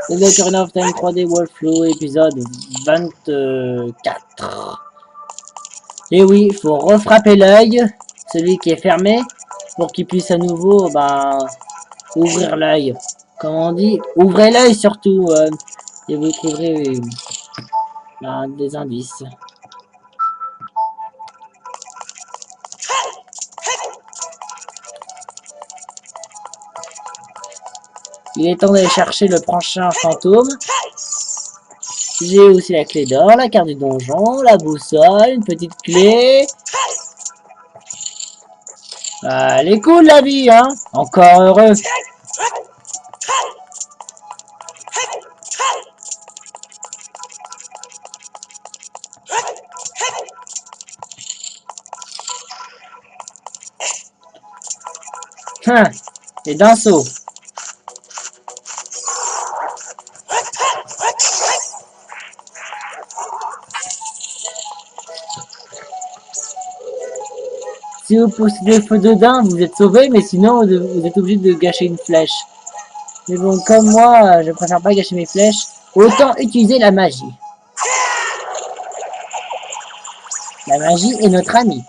C'est le Ocarina of Time 3D World Flow épisode 24. Et oui, il faut refrapper l'œil, celui qui est fermé, pour qu'il puisse à nouveau ouvrir l'œil. Comme on dit, ouvrez l'œil surtout, et vous trouverez des indices. Il est temps d'aller chercher le prochain fantôme. J'ai aussi la clé d'or, la carte du donjon, la boussole, une petite clé. Elle est cool la vie, hein. Encore heureux. Et d'un saut. Si vous possédez le feu de daim, vous êtes sauvé, mais sinon vous êtes obligé de gâcher une flèche. Mais bon, comme moi, je préfère pas gâcher mes flèches, autant utiliser la magie. La magie est notre amie.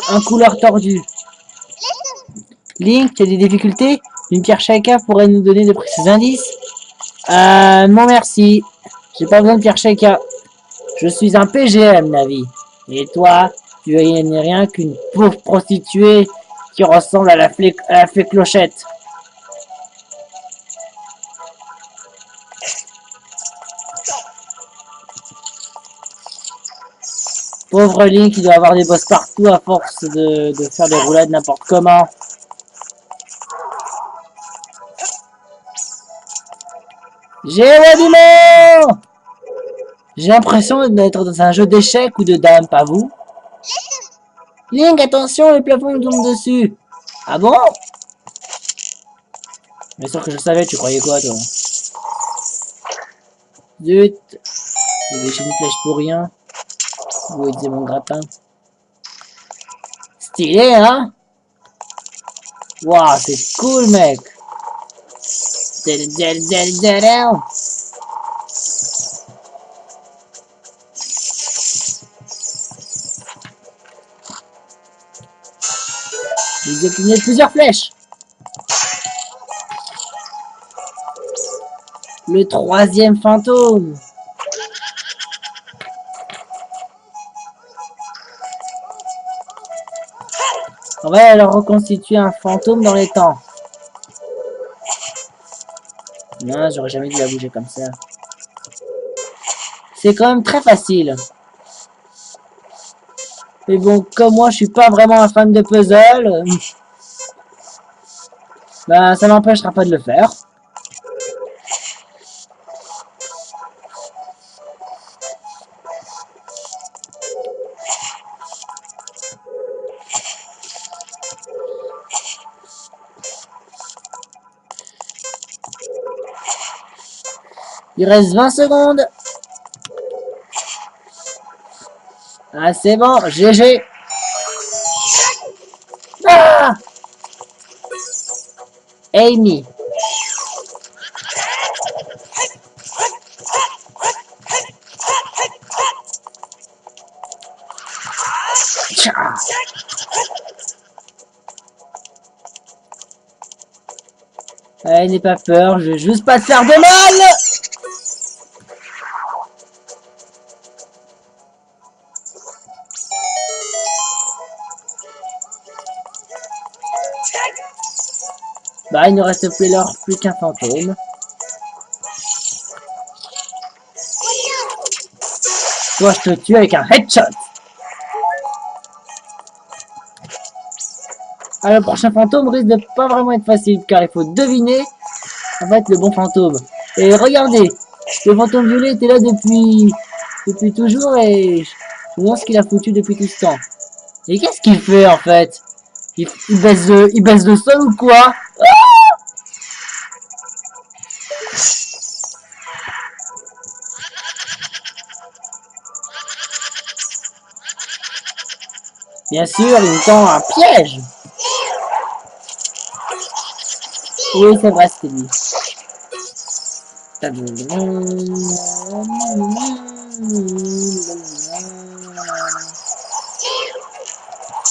Un couloir tordu. Link, tu as des difficultés? Une pierre Shaika pourrait nous donner de précis indices? Non merci. J'ai pas besoin de pierre Shaika. Je suis un PGM, Navi. Et toi, tu n'es rien qu'une pauvre prostituée qui ressemble à la fée Clochette. Pauvre Link, il doit avoir des boss partout à force de faire des roulades n'importe comment. J'ai l'impression d'être dans un jeu d'échecs ou de dames, pas vous? Link, attention, le plafond me tombe dessus. Ah bon? Bien sûr que je savais, tu croyais quoi, toi? Zut. J'ai déchiré une flèche pour rien. Où était mon grappin? Stylé, hein? Waouh, c'est cool, mec. J'ai décliné plusieurs flèches. Le troisième fantôme. On va alors reconstituer un fantôme dans les temps. Non, j'aurais jamais dû la bouger comme ça. C'est quand même très facile. Mais bon, comme moi, je suis pas vraiment un fan de puzzle, bah, ça m'empêchera pas de le faire. Il reste 20 secondes. Ah, c'est bon, GG. Ah! Amy. Allez, n'aie pas peur, je vais juste pas te faire de mal. Bah, il ne reste plus qu'un fantôme. Toi, je te tue avec un headshot. Ah, le prochain fantôme risque de pas vraiment être facile, car il faut deviner, en fait, le bon fantôme. Et regardez, le fantôme violet était là depuis toujours, et je me demande ce qu'il a foutu depuis tout ce temps. Et qu'est-ce qu'il fait, en fait? Il baisse le sol ou quoi? Bien sûr, il me tend un piège. Oui, c'est vrai, c'était lui.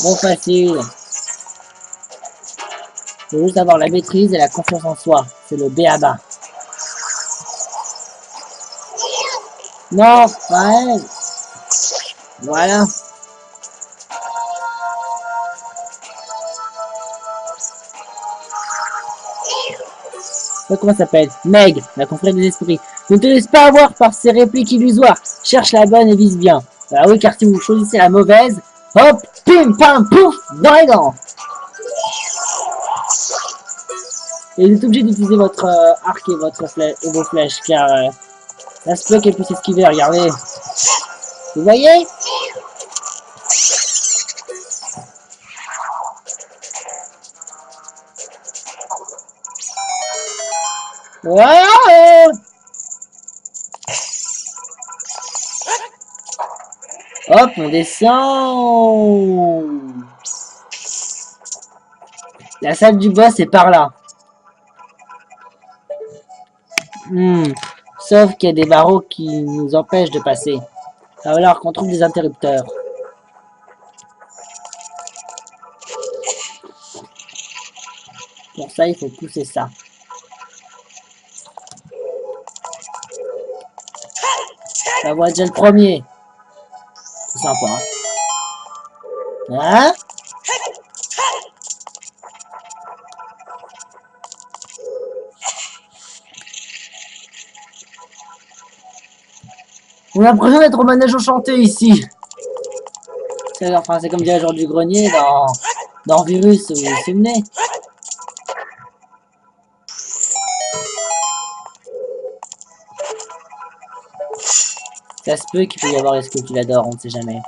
Bon, facile. Faut juste avoir la maîtrise et la confiance en soi. C'est le B.A.B.A. Non, ouais. Voilà. Comment ça s'appelle? Meg, la confrère des esprits. Ne te laisse pas avoir par ces répliques illusoires. Cherche la bonne et vise bien. Ah oui, car si vous choisissez la mauvaise, hop, pim, pam, pouf, dans les dents. Et vous êtes obligé d'utiliser votre arc et, et vos flèches, car ça se peut qu'elle puisse esquiver, regardez. Vous voyez? Wow. Hop, on descend. La salle du boss est par là. Sauf qu'il y a des barreaux qui nous empêchent de passer. Il va falloir qu'on trouve des interrupteurs. Pour ça, il faut pousser ça. Ça va déjà le premier. C'est sympa. Hein? On a l'impression d'être au manège enchanté ici. Enfin, c'est comme dirait genre du grenier dans Virus, vous vous souvenez? Ça se peut qu'il peut y avoir les scopuladors, on ne sait jamais.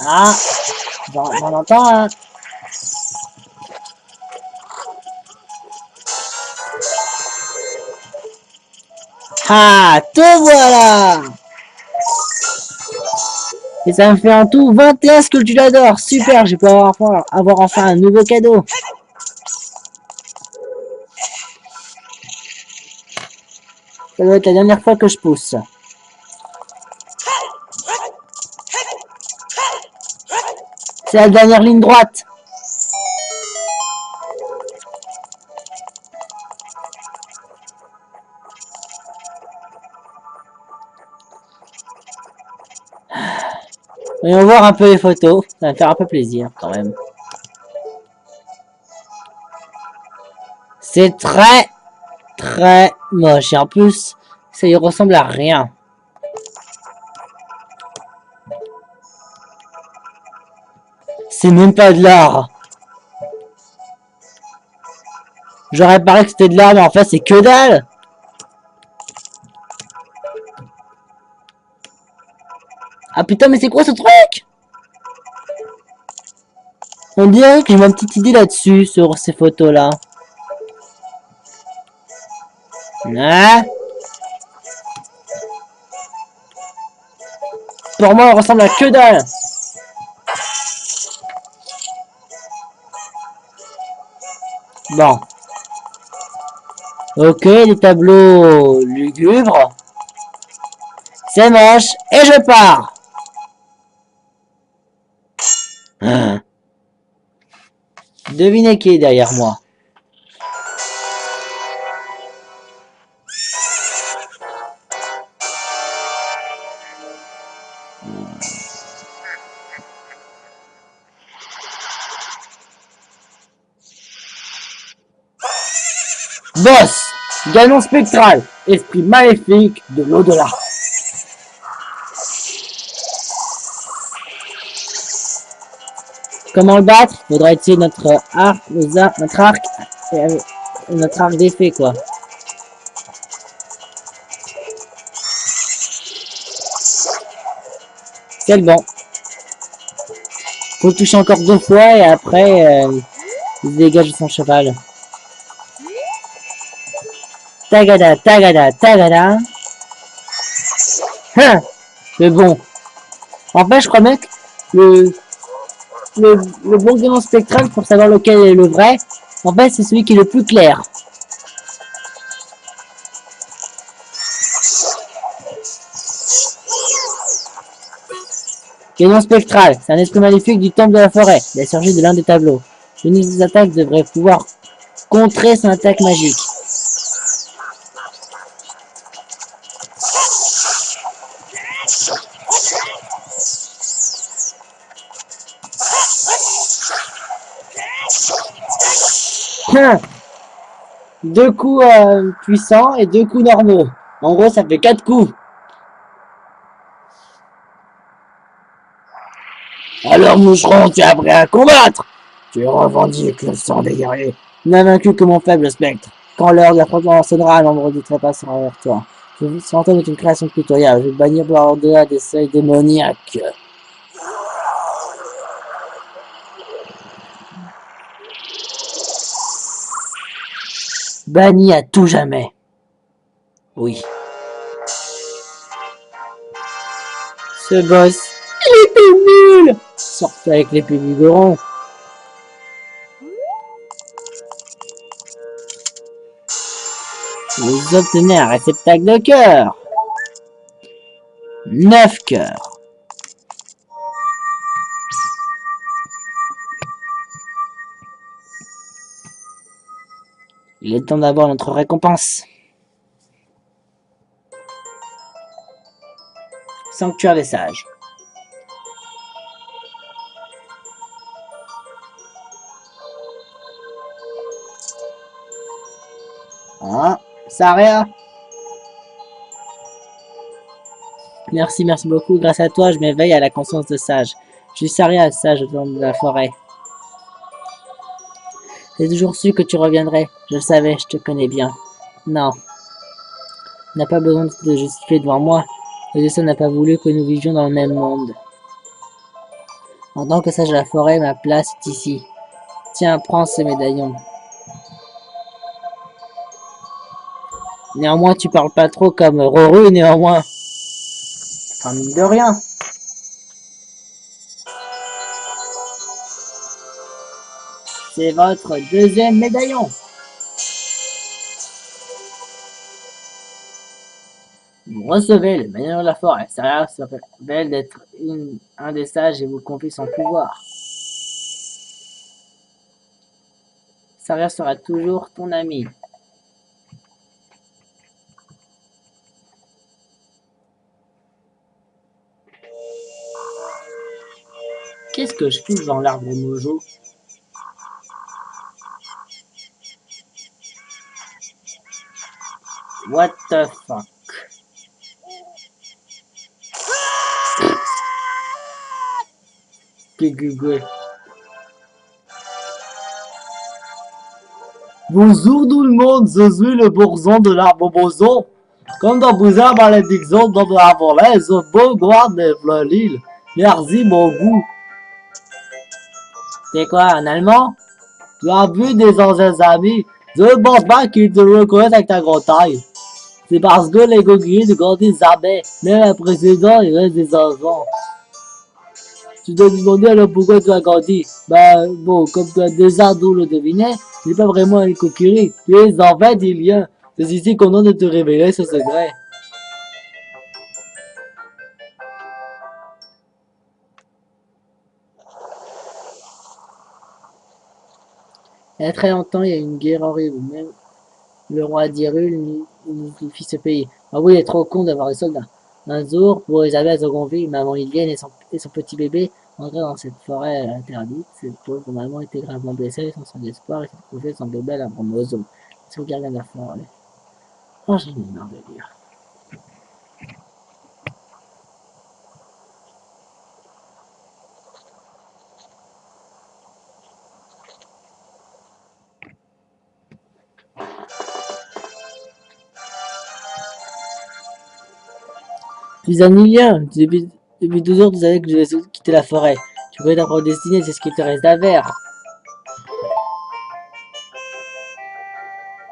Ah, j'en entends un. Ah, te voilà! Et ça me fait en tout 21 sculptuladors. Super, je peux avoir enfin un nouveau cadeau. Ça doit être la dernière fois que je pousse. C'est la dernière ligne droite. Voyons voir un peu les photos. Ça va me faire un peu plaisir quand même. C'est très, très moche. Et en plus, ça y ressemble à rien. C'est même pas de l'art. J'aurais parlé que c'était de l'art, mais en fait, c'est que dalle. Ah putain, mais c'est quoi ce truc? On dirait que j'ai ma petite idée là-dessus, sur ces photos-là. Hein? Pour moi, elle ressemble à que dalle. Bon. Ok, les tableaux lugubres. C'est moche, et je pars. Hein. Devinez qui est derrière moi. Boss, Ganon spectral, esprit maléfique de l'au-delà. Comment le battre? Faudra utiliser notre arc, notre arc, notre arc d'effet quoi. C'est le bon. Faut le toucher encore 2 fois et après, il se dégage de son cheval. Tagada, tagada, tagada. Hein, mais bon. En fait, je crois bien que le, le bon guidon spectral pour savoir lequel est le vrai, en fait, c'est celui qui est le plus clair. Guidon spectral, c'est un esprit maléfique du temple de la forêt. Il a surgi de l'un des tableaux. L'une de ses attaques devrait pouvoir contrer son attaque magique. Deux coups puissants et 2 coups normaux. En gros, ça fait 4 coups. Alors, moucheron, tu es prêt à combattre? Tu revendiques le sang des guerriers. N'a vaincu que mon faible spectre. Quand l'heure de l'affrontement sonnera, l'ombre du trépas sera vers toi. Ce fantôme est une création tutoriale. Je vais bannir par au-delà des seuils démoniaques. Banni à tout jamais. Oui. Ce boss, il était nul. Sortez avec l'épée du Goron. Vous obtenez un réceptacle de cœur. 9 cœurs. Il est temps d'avoir notre récompense. Sanctuaire des sages. Ah, Saria. Merci, merci beaucoup. Grâce à toi, je m'éveille à la conscience de sage. Je suis Saria, sage de la forêt. J'ai toujours su que tu reviendrais. Je le savais, je te connais bien. Non. Tu n'as pas besoin de te justifier devant moi. Le destin n'a pas voulu que nous vivions dans le même monde. En tant que sage de la forêt, ma place est ici. Tiens, prends ce médaillon. Néanmoins, tu parles pas trop comme Roru, néanmoins. Enfin, mine de rien. C'est votre deuxième médaillon. Vous recevez le médaillon de la forêt. Saria se révèle d'être un des sages et vous confie son pouvoir. Saria sera toujours ton ami. Qu'est-ce que je fous dans l'arbre mojo? What the fuck? Bonjour tout le monde, je suis le bourgeon de l'arbre boson. Comme dans plusieurs malédictions dans la forêt, je peux voir des fleurs l'île. Merci beaucoup. C'est quoi, un allemand? Tu as vu des anciens amis? Je ne pense pas qu'ils te reconnaissent avec ta grande taille. C'est parce que les coquilles ne grandissent jamais. Même un président, il reste des enfants. Tu dois me demander alors pourquoi tu as grandi. Bah bon, comme tu as déjà dû le deviner, il n'est pas vraiment une coquillerie. Tu es en fait il y a. C'est ici qu'on a de te révéler ce secret. Il y a très longtemps, il y a eu une guerre horrible. Même le roi d'Hyrule unifie ce pays. Ah oui, il est trop con d'avoir des soldats. Un jour, pour réserver à Zogonville, maman Ilienne et son petit bébé entraient dans cette forêt interdite. Cette pauvre maman était gravement blessée, sans son espoir, et s'est trouvée son bébé à la bromozo. Il se regardait la forêt. Oh, j'ai une marre de lire. Tu es un Ilien. Depuis 12 heures, tu savais que je devais quitter la forêt. Tu peux ta propre destinée, c'est ce qui te reste à faire.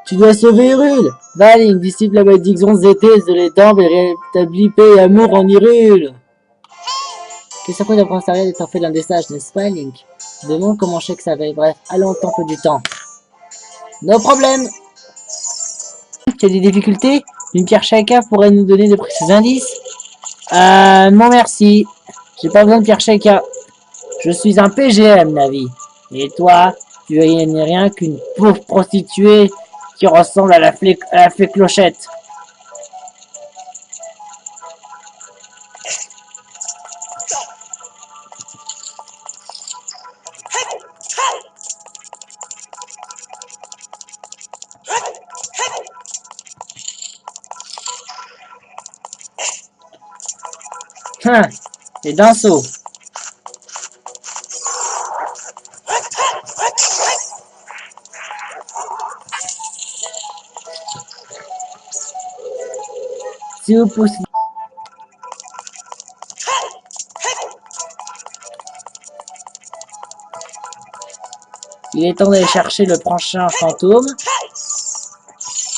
Tu dois sauver Hyrule. Va, Link, dissipe la malédiction zétée de l'étang et rétablit paix et amour en Hyrule. Qu'est-ce que ça fait d'apprendre ça d'être fait d'un des sages, n'est-ce pas, Link? Demande comment je sais que ça va. Bref, allons au temple du temps. No problème. Tu as des difficultés? Une pierre chacun pourrait nous donner de précis indices? Non merci. J'ai pas besoin de pierre chacun. Je suis un PGM, Navi. Et toi, tu n'es rien qu'une pauvre prostituée qui ressemble à la fée Clochette. Et d'un saut. Si vous poussez... Il est temps d'aller chercher le prochain fantôme.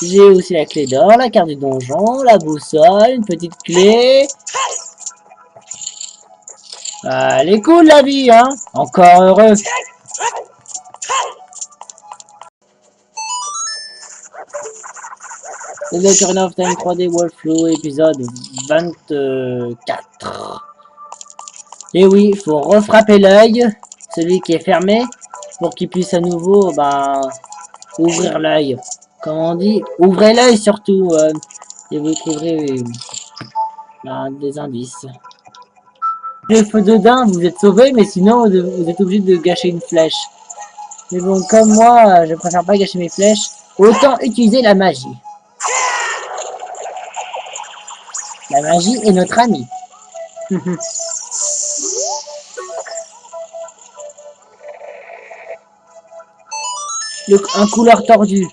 J'ai aussi la clé d'or, la carte du donjon, la boussole, une petite clé. Elle est cool la vie, hein. Encore heureux. The Ocarina of Time 3D Walkthrough, épisode 24. Et oui, il faut refrapper l'œil, celui qui est fermé, pour qu'il puisse à nouveau, ouvrir l'œil. Comment on dit? Ouvrez l'œil surtout, et vous trouverez des indices. Le feu de daim, vous êtes sauvé, mais sinon vous êtes obligé de gâcher une flèche. Mais bon, comme moi, je préfère pas gâcher mes flèches, autant utiliser la magie. La magie est notre amie. Un couloir tordu.